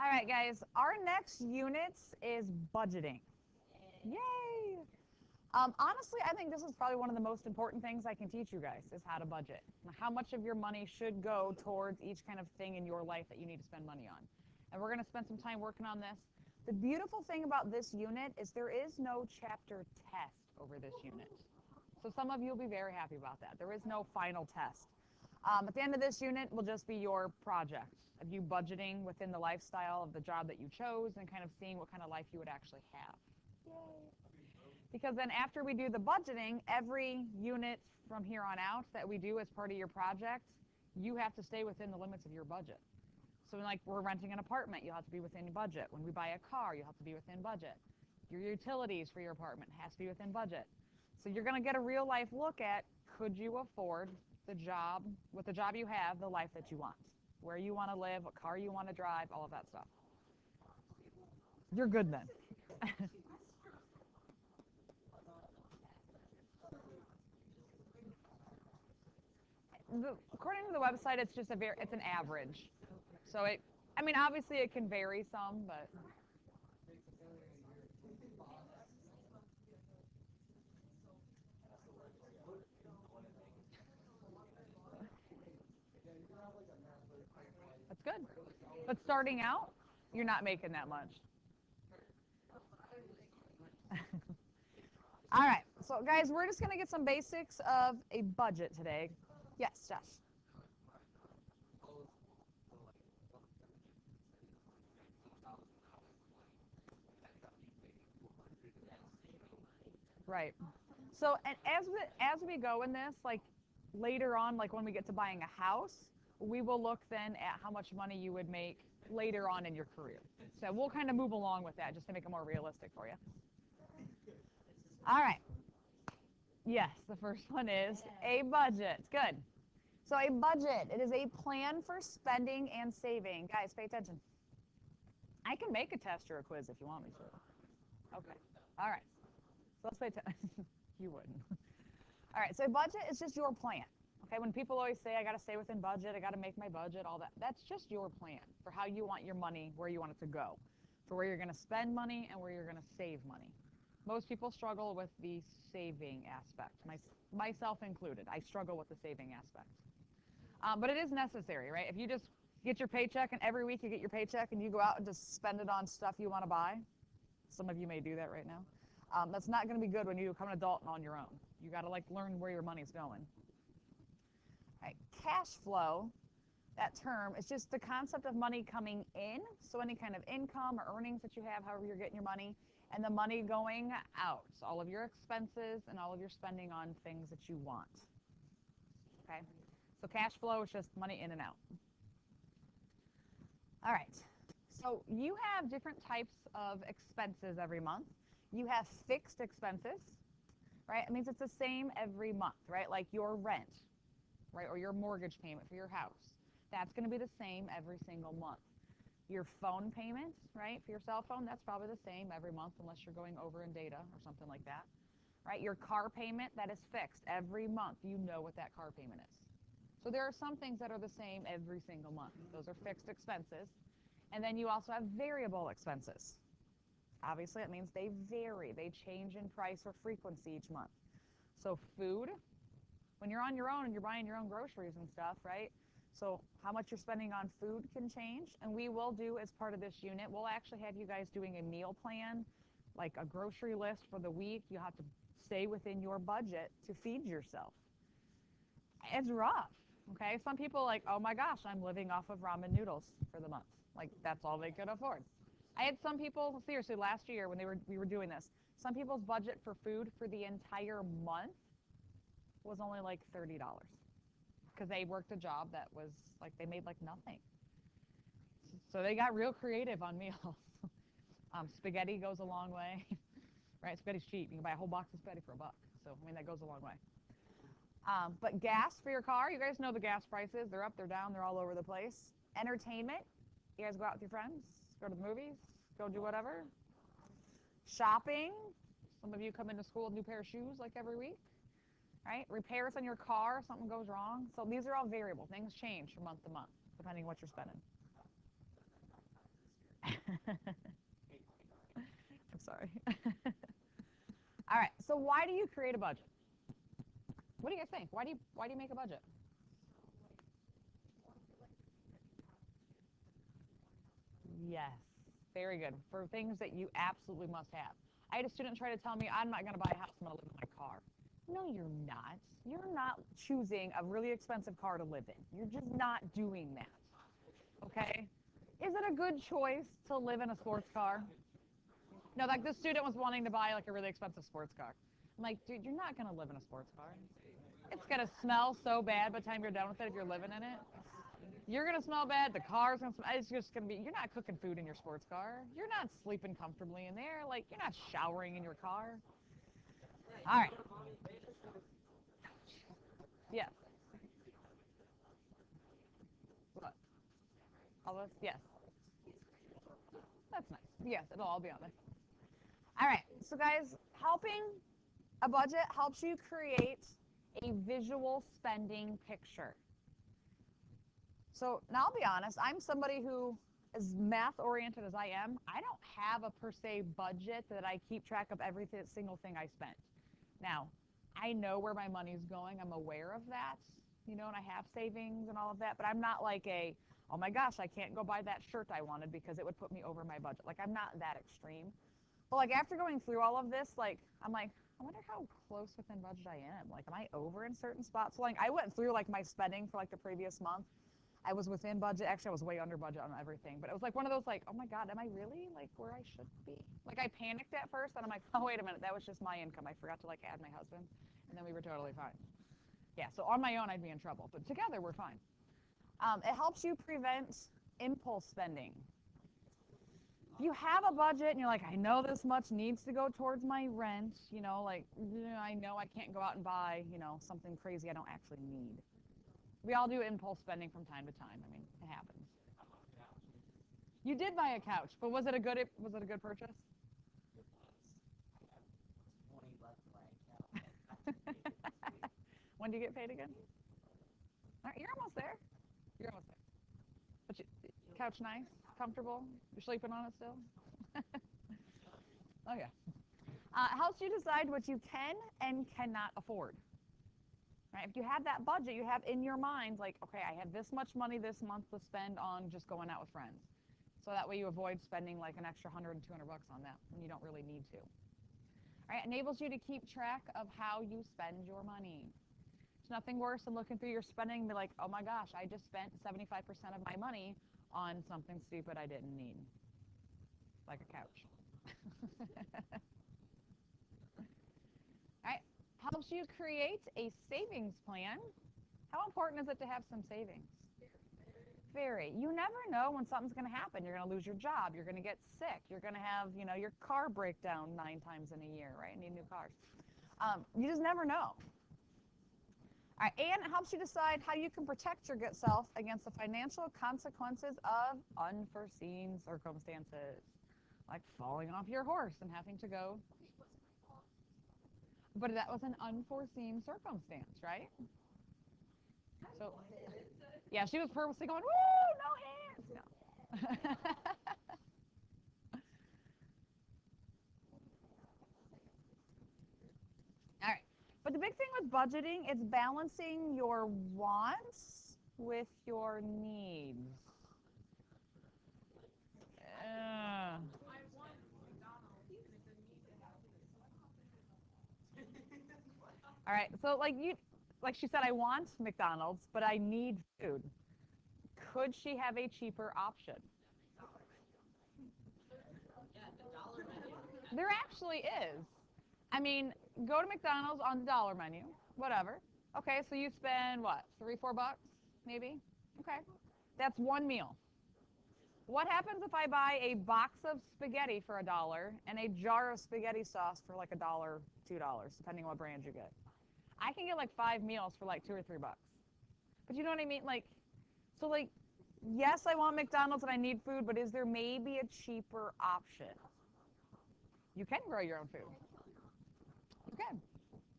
All right, guys, our next unit is budgeting. Yay! Honestly, I think this is probably one of the most important things I can teach you guys is how to budget. How much of your money should go towards each kind of thing in your life that you need to spend money on. And we're going to spend some time working on this. The beautiful thing about this unit is there is no chapter test over this unit. So some of you will be very happy about that. There is no final test. At the end of this unit will just be your project of you budgeting within the lifestyle of the job that you chose and kind of seeing what kind of life you would actually have. Yay. Because then after we do the budgeting, every unit from here on out that we do as part of your project, you have to stay within the limits of your budget. So like we're renting an apartment, you'll have to be within your budget. When we buy a car, you'll have to be within budget. Your utilities for your apartment has to be within budget. So you're going to get a real life look at could you afford the job, with the job you have, the life that you want, where you want to live, what car you want to drive, all of that stuff. You're good then. According to the website, it's just it's an average. So I mean, obviously it can vary some, but. That's good. But starting out, you're not making that much. All right. So, guys, we're just going to get some basics of a budget today. Yes, Josh. Right. So, and as we go in this, like later on, like when we get to buying a house, we will look then at how much money you would make later on in your career. So we'll kind of move along with that just to make it more realistic for you. All right. Yes, the first one is a budget. Good. So a budget, it is a plan for spending and saving. Guys, pay attention. I can make a test or a quiz if you want me to. Okay. All right. So let's pay attention. You wouldn't. All right. So a budget is just your plan. Okay. When people always say, I got to stay within budget, I got to make my budget, all that, that's just your plan for how you want your money, where you want it to go, for where you're going to spend money and where you're going to save money. Most people struggle with the saving aspect, myself included. I struggle with the saving aspect. But it is necessary, right? If you just get your paycheck and every week you get your paycheck and you go out and just spend it on stuff you want to buy, some of you may do that right now, that's not going to be good when you become an adult and on your own. You got to like learn where your money's going. All right, cash flow, that term is just the concept of money coming in, so any kind of income or earnings that you have, however you're getting your money, and the money going out, so all of your expenses and all of your spending on things that you want. Okay, so cash flow is just money in and out. All right, so you have different types of expenses every month. You have fixed expenses, right? It means it's the same every month, right? Like your rent, right, or your mortgage payment for your house. That's going to be the same every single month. Your phone payment, right, for your cell phone, that's probably the same every month unless you're going over in data or something like that, right? Your car payment, that is fixed every month. You know what that car payment is. So there are some things that are the same every single month. Those are fixed expenses. And then you also have variable expenses. Obviously, it means they vary. They change in price or frequency each month. So food, when you're on your own and you're buying your own groceries and stuff, right? So how much you're spending on food can change. And we will do, as part of this unit, we'll actually have you guys doing a meal plan, like a grocery list for the week. You have to stay within your budget to feed yourself. It's rough, okay? Some people like, oh my gosh, I'm living off of ramen noodles for the month. Like, that's all they could afford. I had some people, seriously, last year when we were doing this, some people's budget for food for the entire month was only like $30 because they worked a job that was like they made like nothing. So they got real creative on meals. Spaghetti goes a long way, right? Spaghetti's cheap. You can buy a whole box of spaghetti for $1. So I mean that goes a long way. But gas for your car, you guys know the gas prices. They're up, they're down, they're all over the place. Entertainment, you guys go out with your friends, go to the movies, go do whatever. Shopping, some of you come into school with a new pair of shoes like every week, right? Repairs on your car, if something goes wrong. So these are all variable. Things change from month to month, depending on what you're spending. I'm sorry. All right. So why do you create a budget? What do you guys think? Why do you make a budget? Yes. Very good. For things that you absolutely must have. I had a student try to tell me, I'm not going to buy a house, I'm going to live in my car. No, you're not. You're not choosing a really expensive car to live in. You're just not doing that. Okay? Is it a good choice to live in a sports car? No, like this student was wanting to buy like a really expensive sports car. I'm like, dude, you're not going to live in a sports car. It's going to smell so bad by the time you're done with it if you're living in it. You're going to smell bad. The car's going to smell. It's just going to be, you're not cooking food in your sports car. You're not sleeping comfortably in there. Like, you're not showering in your car. All right. Yes. What? All this? Yes. That's nice. Yes, it'll all be on there. All right. So, guys, helping a budget helps you create a visual spending picture. So now I'll be honest, I'm somebody who, as math oriented as I am, I don't have a per se budget that I keep track of every single thing I spent. Now, I know where my money's going. I'm aware of that, and I have savings and all of that, but I'm not like oh my gosh, I can't go buy that shirt I wanted because it would put me over my budget. Like, I'm not that extreme. But like after going through all of this, like I'm like, I wonder how close within budget I am. Like, am I over in certain spots? So like I went through like my spending for like the previous month. I was within budget. Actually, I was way under budget on everything. But it was like one of those like, oh my God, am I really like where I should be? Like I panicked at first, and I'm like, oh wait a minute, that was just my income. I forgot to like add my husband, and then we were totally fine. Yeah. So on my own, I'd be in trouble, but together we're fine. It helps you prevent impulse spending. If you have a budget and you're like, I know this much needs to go towards my rent, like I know I can't go out and buy, something crazy I don't actually need. We all do impulse spending from time to time. I mean, it happens. You did buy a couch, but was it a good purchase? When do you get paid again? All right, you're almost there. You're almost there. But couch nice, comfortable. You're sleeping on it still. Oh yeah. Helps you decide what you can and cannot afford. Right? If you have that budget, you have in your mind like, okay, I have this much money this month to spend on just going out with friends. So that way you avoid spending like an extra 100 and 200 bucks on that when you don't really need to. All right, enables you to keep track of how you spend your money. There's nothing worse than looking through your spending and be like, oh my gosh, I just spent 75% of my money on something stupid I didn't need, like a couch. All right, helps you create a savings plan. How important is it to have some savings? Very. You never know when something's going to happen. You're going to lose your job. You're going to get sick. You're going to have, your car break down 9 times in a year, right? Need new cars. You just never know. All right, and it helps you decide how you can protect your good self against the financial consequences of unforeseen circumstances, like falling off your horse and having to go. But that was an unforeseen circumstance, right? So, yeah, she was purposely going, woo, no hands. No. All right. But the big thing with budgeting is balancing your wants with your needs. Uh, all right. So like she said, I want McDonald's, but I need food. Could she have a cheaper option? There actually is. I mean, go to McDonald's on the dollar menu, whatever. Okay, so you spend what, 3, 4 bucks, maybe? Okay, that's one meal. What happens if I buy a box of spaghetti for $1 and a jar of spaghetti sauce for like $1, $2, depending on what brand you get? I can get like 5 meals for like 2 or 3 bucks. But you know what I mean? Like, so like, yes, I want McDonald's and I need food, but is there maybe a cheaper option? You can grow your own food. You can.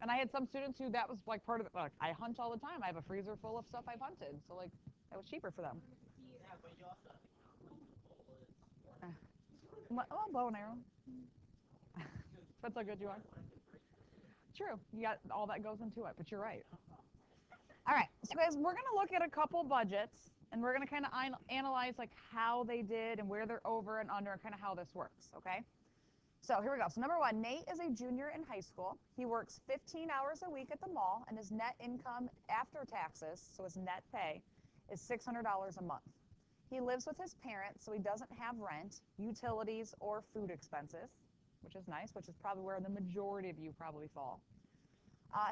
And I had some students who that was like part of it. Like, I hunt all the time. I have a freezer full of stuff I've hunted. So like, that was cheaper for them. Oh, bow and arrow. That's how good you are. True. You got all that goes into it, but you're right. All right, so guys, we're going to look at a couple budgets, and we're going to kind of analyze like how they did and where they're over and under and kind of how this works, okay? So here we go. So number one, Nate is a junior in high school. He works 15 hours a week at the mall, and his net income after taxes, so his net pay, is $600 a month. He lives with his parents, so he doesn't have rent, utilities, or food expenses, which is nice, which is probably where the majority of you probably fall.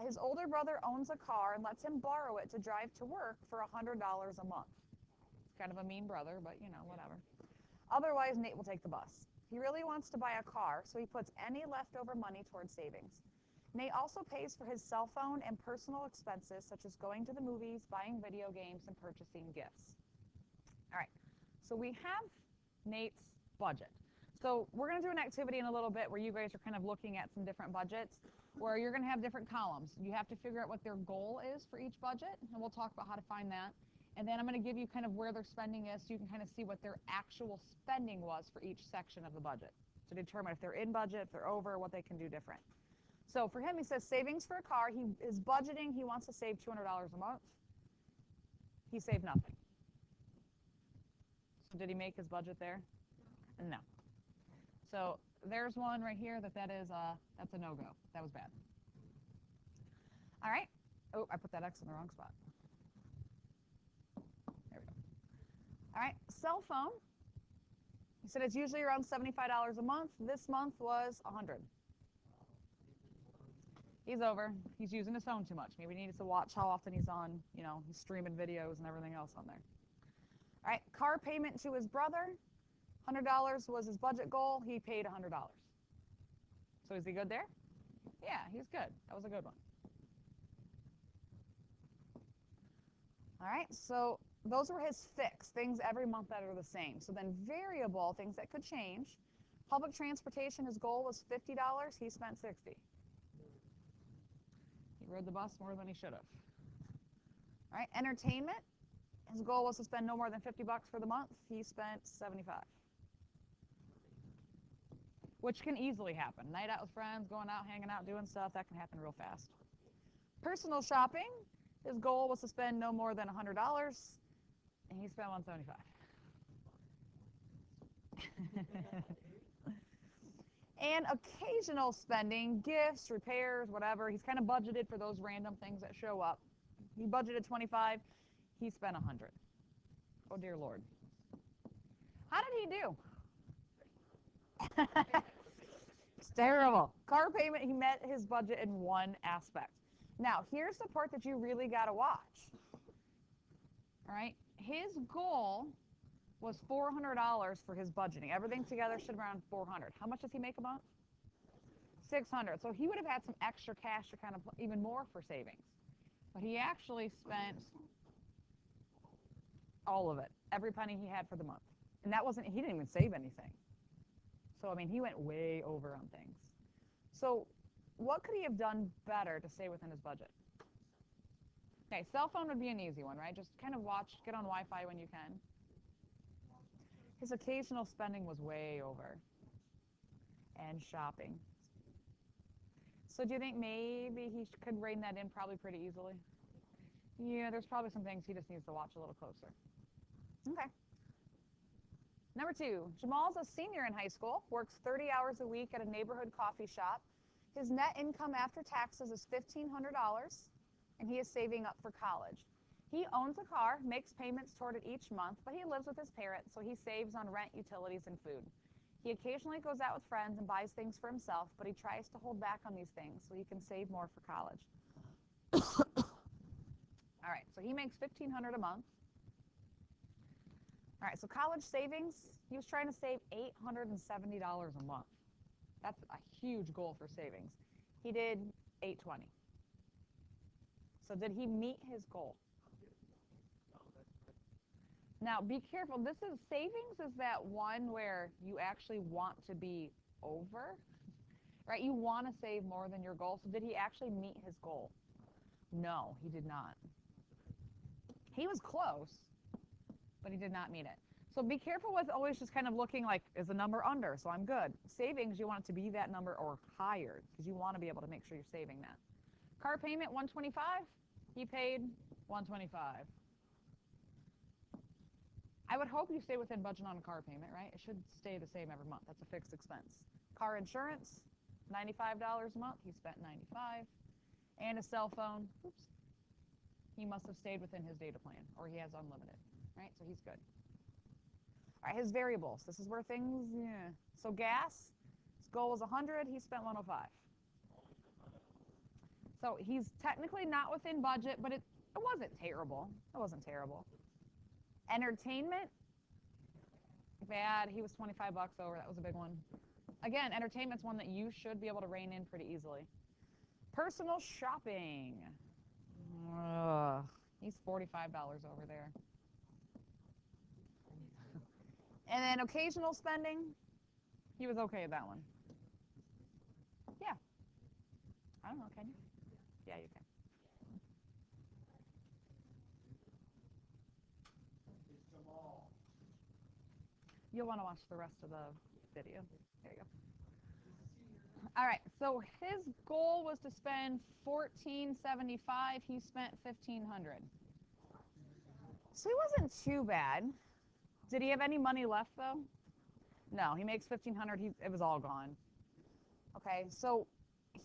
His older brother owns a car and lets him borrow it to drive to work for $100 a month. It's kind of a mean brother, but you know, whatever. Otherwise, Nate will take the bus. He really wants to buy a car, so he puts any leftover money towards savings. Nate also pays for his cell phone and personal expenses, such as going to the movies, buying video games, and purchasing gifts. All right, so we have Nate's budget. So we're going to do an activity in a little bit where you guys are kind of looking at some different budgets, where you're going to have different columns. You have to figure out what their goal is for each budget, and we'll talk about how to find that. And then I'm going to give you kind of where their spending is so you can kind of see what their actual spending was for each section of the budget to determine if they're in budget, if they're over, what they can do different. So for him, he says savings for a car. He is budgeting. He wants to save $200 a month. He saved nothing. So did he make his budget there? No. So there's one right here that's a no-go. That was bad. All right. Oh, I put that X in the wrong spot. There we go. All right, cell phone. He said it's usually around $75 a month. This month was $100. He's over. He's using his phone too much. Maybe he needs to watch how often he's on, you know, he's streaming videos and everything else on there. All right, car payment to his brother. $100 was his budget goal. He paid $100. So is he good there? Yeah, he's good. That was a good one. All right, so those were his fixed, things every month that are the same. So then variable, things that could change. Public transportation, his goal was $50. He spent $60. He rode the bus more than he should have. All right, entertainment, his goal was to spend no more than $50 for the month. He spent $75. Which can easily happen. Night out with friends, going out, hanging out, doing stuff, that can happen real fast. Personal shopping, his goal was to spend no more than $100, and he spent $175. And occasional spending, gifts, repairs, whatever. He's kind of budgeted for those random things that show up. He budgeted $25. He spent $100. Oh, dear Lord. How did he do? It's terrible. Car payment, he met his budget in one aspect. Now, here's the part that you really got to watch. All right? His goal was $400 for his budgeting. Everything together should be around $400. How much does he make a month? $600. So he would have had some extra cash to kind of even more for savings. But he actually spent all of it, every penny he had for the month. And that wasn't, he didn't even save anything. So, I mean, he went way over on things. So what could he have done better to stay within his budget? Okay, cell phone would be an easy one, right? Just kind of watch, get on Wi-Fi when you can. His occasional spending was way over. And shopping. So do you think maybe he could rein that in probably pretty easily? Yeah, there's probably some things he just needs to watch a little closer. Okay. Number 2, Jamal's a senior in high school, works 30 hours a week at a neighborhood coffee shop. His net income after taxes is $1,500, and he is saving up for college. He owns a car, makes payments toward it each month, but he lives with his parents, so he saves on rent, utilities, and food. He occasionally goes out with friends and buys things for himself, but he tries to hold back on these things so he can save more for college. All right, so he makes $1,500 a month. All right, so college savings, he was trying to save $870 a month. That's a huge goal for savings. He did $820. So did he meet his goal? Now, be careful. This is savings is that one where you actually want to be over, right? You want to save more than your goal. So did he actually meet his goal? No, he did not. He was close, but he did not meet it. So be careful with always just kind of looking like, is the number under? So I'm good. Savings, you want it to be that number or higher because you want to be able to make sure you're saving that. Car payment, 125. He paid 125. I would hope you stay within budget on a car payment, right? It should stay the same every month. That's a fixed expense. Car insurance, $95 a month. He spent 95. And a cell phone. Oops. He must have stayed within his data plan, or he has unlimited, right? So he's good. All right, his variables. This is where things, yeah. So gas, his goal was 100. He spent 105. So he's technically not within budget, but it wasn't terrible. It wasn't terrible. Entertainment, bad. He was 25 bucks over. That was a big one. Again, entertainment's one that you should be able to rein in pretty easily. Personal shopping. He's $45 over there. And then occasional spending, he was okay with that one. Yeah. I don't know, can you? Yeah, you can. You'll want to watch the rest of the video. There you go. All right, so his goal was to spend $1,475. He spent $1,500. So he wasn't too bad. Did he have any money left though? No, he makes $1,500. It was all gone. Okay, so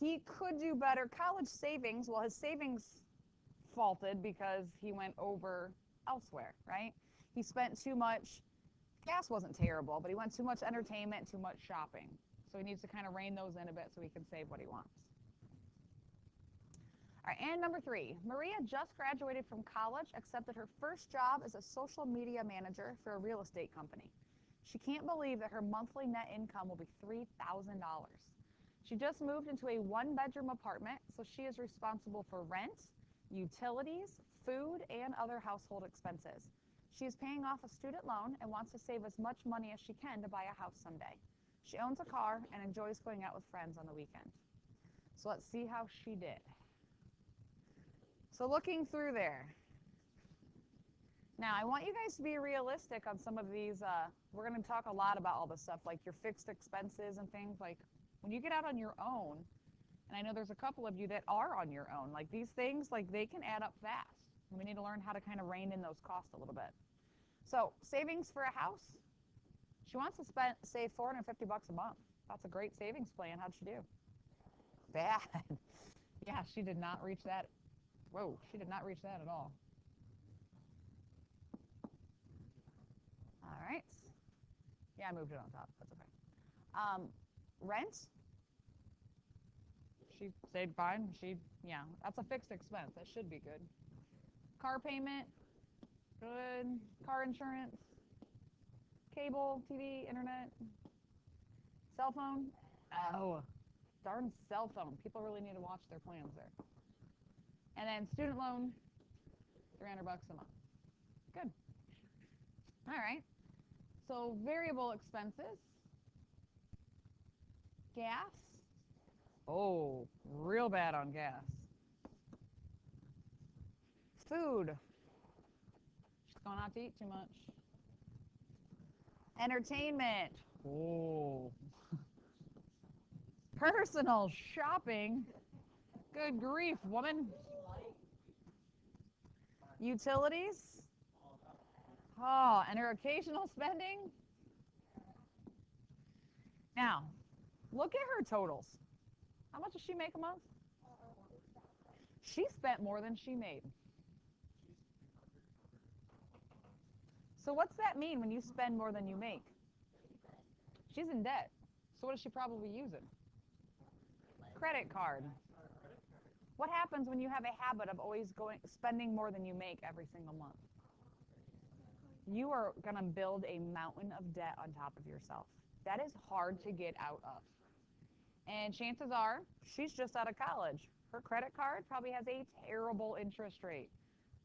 he could do better. College savings, well, his savings faulted because he went over elsewhere, right? He spent too much. Gas wasn't terrible, but he went too much entertainment, too much shopping. So he needs to kind of rein those in a bit so he can save what he wants. All right, and number 3, Maria just graduated from college, accepted her first job as a social media manager for a real estate company. She can't believe that her monthly net income will be $3,000. She just moved into a 1-bedroom apartment, so she is responsible for rent, utilities, food, and other household expenses. She is paying off a student loan and wants to save as much money as she can to buy a house someday. She owns a car and enjoys going out with friends on the weekend. So let's see how she did. So looking through there. Now, I want you guys to be realistic on some of these. We're going to talk a lot about all this stuff, like your fixed expenses and things. Like when you get out on your own, and I know there's a couple of you that are on your own, like these things, like they can add up fast. And we need to learn how to kind of rein in those costs a little bit. So savings for a house. She wants to save $450 a month. That's a great savings plan. How'd she do? Bad. Yeah, she did not reach that. Whoa, she did not reach that at all. All right. Yeah, I moved it on top. That's okay. Rent. She stayed fine. Yeah, that's a fixed expense. That should be good. Car payment. Good. Car insurance. Cable, TV, internet. Cell phone. Oh, darn cell phone. People really need to watch their plans there. And then student loan, $300 a month. Good. All right. So variable expenses. Gas. Oh, real bad on gas. Food. She's going out to eat too much. Entertainment. Oh. Personal shopping. Good grief, woman. Utilities. Oh, and her occasional spending. Now, look at her totals. How much does she make a month? She spent more than she made. So what's that mean when you spend more than you make? She's in debt. So what is she probably using? Credit card. What happens when you have a habit of always spending more than you make every single month? You are going to build a mountain of debt on top of yourself. That is hard to get out of. And chances are, she's just out of college. Her credit card probably has a terrible interest rate,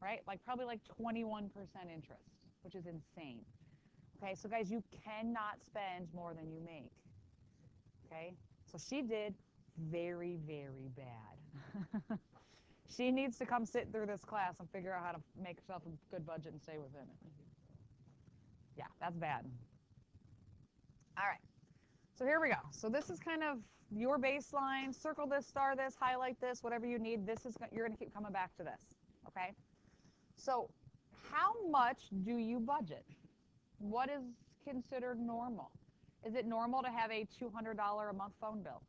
right? Probably like 21% interest, which is insane. Okay, so guys, you cannot spend more than you make. Okay, so she did very, very bad. She needs to come sit through this class and figure out how to make herself a good budget and stay within it. Yeah, that's bad. All right. So here we go. So this is kind of your baseline. Circle this, star this, highlight this, whatever you need. This is you're going to keep coming back to this. Okay. So how much do you budget? What is considered normal? Is it normal to have a $200 a month phone bill?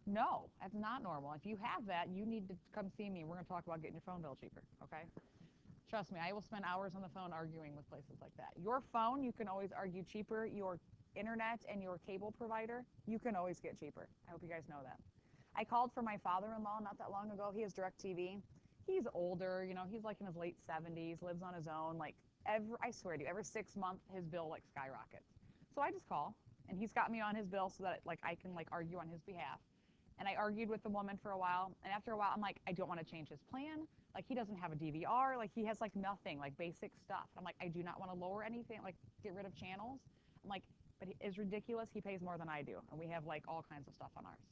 No, that's not normal. If you have that, you need to come see me. We're going to talk about getting your phone bill cheaper, okay? Trust me, I will spend hours on the phone arguing with places like that. Your phone, you can always argue cheaper. Your internet and your cable provider, you can always get cheaper. I hope you guys know that. I called for my father-in-law not that long ago. He has DirecTV. He's older, you know, he's like in his late 70s, lives on his own. Like, I swear to you, every 6 months, his bill, like, skyrockets. So I just call, and he's got me on his bill so that, like, I can, like, argue on his behalf. And I argued with the woman for a while, and after a while, I'm like, I don't want to change his plan. Like, he doesn't have a DVR. Like, he has, like, nothing, like, basic stuff. I'm like, I do not want to lower anything, like, get rid of channels. I'm like, but it's ridiculous. He pays more than I do, and we have, like, all kinds of stuff on ours.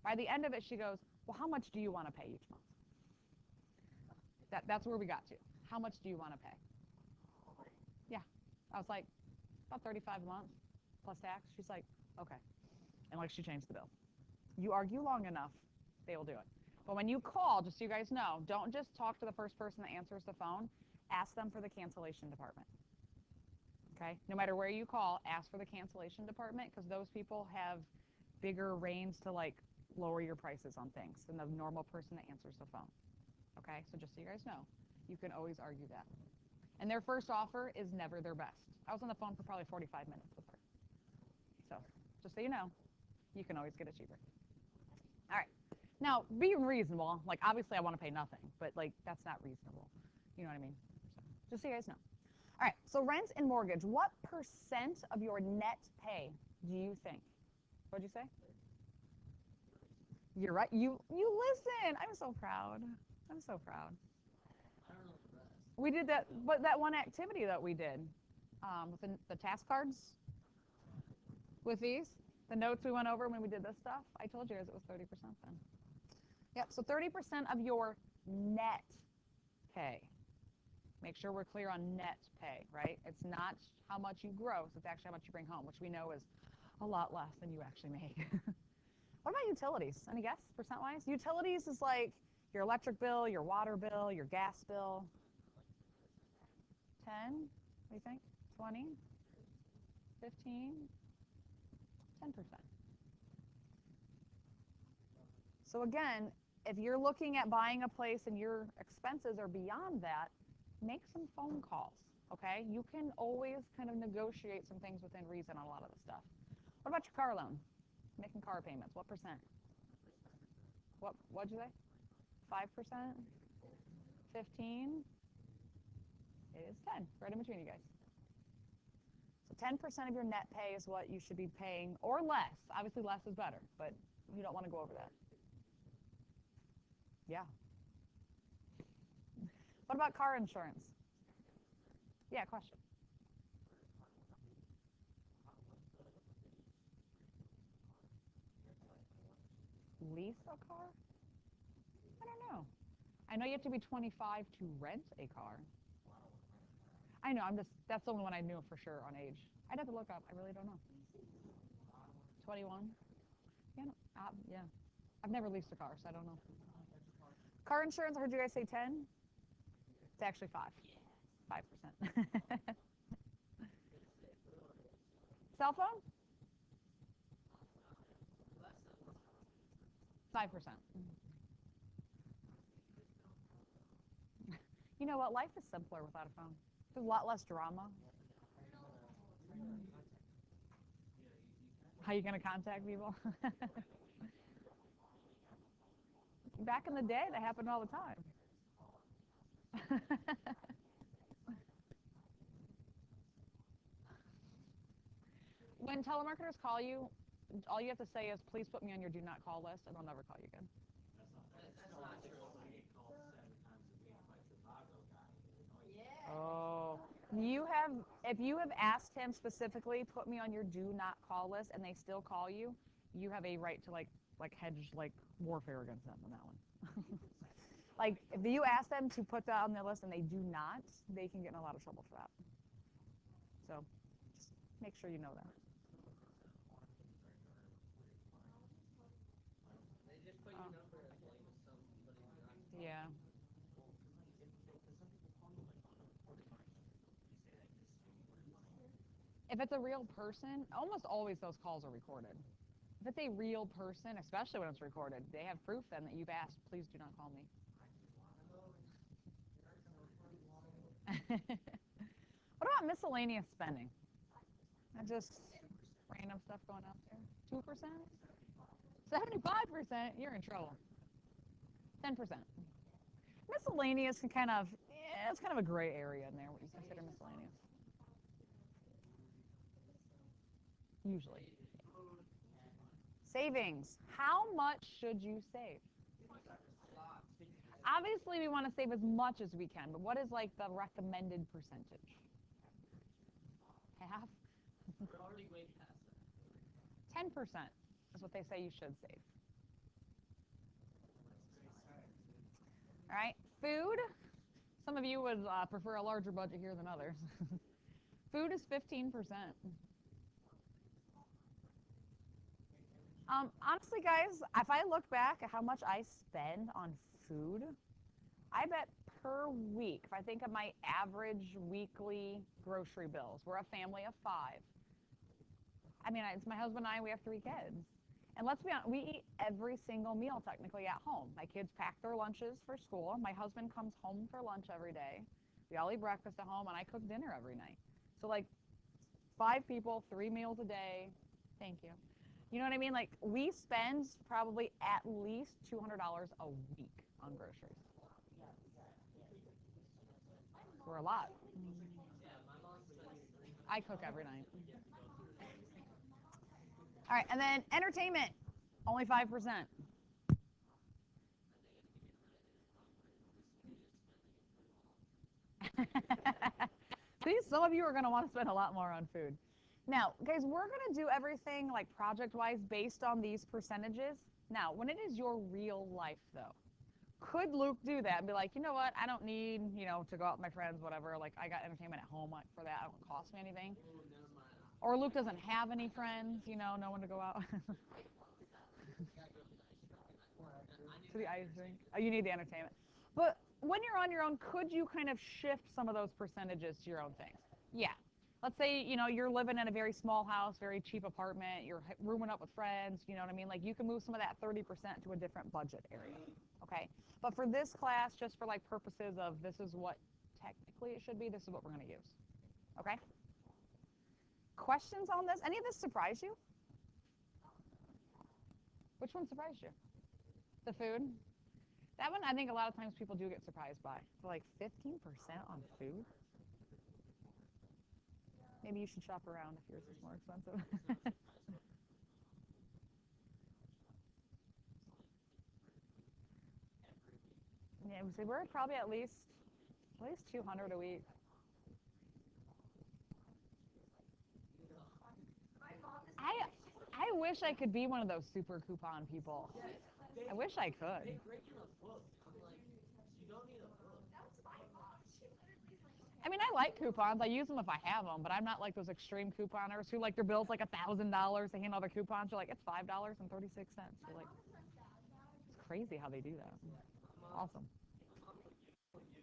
By the end of it, she goes, well, how much do you want to pay each month? That's where we got to. How much do you want to pay? Yeah. I was like, about 35 a month plus tax. She's like, okay. And, like, she changed the bill. You argue long enough, they will do it. But when you call, just so you guys know, don't just talk to the first person that answers the phone. Ask them for the cancellation department. Okay? No matter where you call, ask for the cancellation department because those people have bigger reins to, like, lower your prices on things than the normal person that answers the phone. Okay? So just so you guys know, you can always argue that. And their first offer is never their best. I was on the phone for probably 45 minutes with her. So just so you know, you can always get it cheaper. All right. Now, be reasonable. Like, obviously, I want to pay nothing, but, like, that's not reasonable. You know what I mean? So, just so you guys know. All right. So rent and mortgage. What percent of your net pay do you think? What'd you say? You're right. You listen. I'm so proud. I'm so proud. We did that, but that one activity that we did with the task cards with these, the notes we went over when we did this stuff. I told you guys it was 30% then. Yep, so 30% of your net pay. Make sure we're clear on net pay, right? It's not how much you gross, it's actually how much you bring home, which we know is a lot less than you actually make. What about utilities? Any guess, percent-wise? Utilities is like your electric bill, your water bill, your gas bill. 10? What do you think? 20? 15? 10%. So again, if you're looking at buying a place and your expenses are beyond that, make some phone calls, okay? You can always kind of negotiate some things within reason on a lot of the stuff. What about your car loan? Making car payments, what percent? What'd you say? 5%? 15? It is 10, right in between you guys. So 10% of your net pay is what you should be paying, or less. Obviously, less is better, but you don't want to go over that. Yeah. What about car insurance? Yeah, question. Lease a car? I don't know. I know you have to be 25 to rent a car. I know, that's the only one I knew for sure on age. I'd have to look up. I really don't know. 21? Yeah, no, yeah. I've never leased a car, so I don't know. Car insurance, I heard you guys say 10? It's actually 5. 5%. Cell phone? 5%. You know what? Life is simpler without a phone. There's a lot less drama. How are you going to contact people? Back in the day, that happened all the time. When telemarketers call you, all you have to say is, please put me on your do not call list, and they'll never call you again. Oh, if you have asked him specifically, put me on your do not call list, and they still call you, you have a right to like hedge like warfare against them on that one. Like if you ask them to put that on their list and they do not, they can get in a lot of trouble for that. So just make sure you know that. Oh, yeah. If it's a real person, almost always those calls are recorded. If it's a real person, especially when it's recorded, they have proof then that you've asked, please do not call me. What about miscellaneous spending? Not just random stuff going out there. 2%? 75%, you're in trouble. 10%. Miscellaneous can kind of, yeah, it's kind of a gray area in there, what you consider miscellaneous. Usually. Savings. How much should you save? Obviously, we want to save as much as we can, but what is like the recommended percentage? Half? 10% is what they say you should save. All right. Food. Some of you would prefer a larger budget here than others. Food is 15%. Honestly, guys, if I look back at how much I spend on food, I bet per week, if I think of my average weekly grocery bills, we're a family of 5. I mean, it's my husband and I, we have 3 kids. And let's be honest, we eat every single meal technically at home. My kids pack their lunches for school. My husband comes home for lunch every day. We all eat breakfast at home, and I cook dinner every night. So, like, 5 people, 3 meals a day. Thank you. You know what I mean? Like, we spend probably at least $200 a week on groceries. For a lot. I cook every night. All right, and then entertainment, only 5%. See, some of you are going to want to spend a lot more on food. Now, guys, we're going to do everything like project-wise based on these percentages. Now, when it is your real life, though, could Luke do that and be like, you know what, I don't need, to go out with my friends, whatever. Like, I got entertainment at home for that. It don't cost me anything. Or Luke doesn't have any friends, no one to go out. To the ice rink. Oh, you need the entertainment. But when you're on your own, could you kind of shift some of those percentages to your own things? Yeah. Let's say, you're living in a very small house, very cheap apartment, you're rooming up with friends, you know what I mean? Like you can move some of that 30% to a different budget area. Okay? But for this class, just for like purposes of this is what technically it should be, this is what we're going to use. Okay? Questions on this? Any of this surprise you? Which one surprised you? The food? That one, I think a lot of times people do get surprised by. For like 15% on food? Maybe you should shop around if yours is more expensive. Yeah, so we're probably at least 200 a week. I I wish I could be one of those super coupon people. I wish I could. I mean, I like coupons. I use them if I have them, but I'm not like those extreme couponers who like their bill's like $1,000. They hand all their coupons. You're like, it's $5.36. You're like, it's crazy how they do that. Awesome.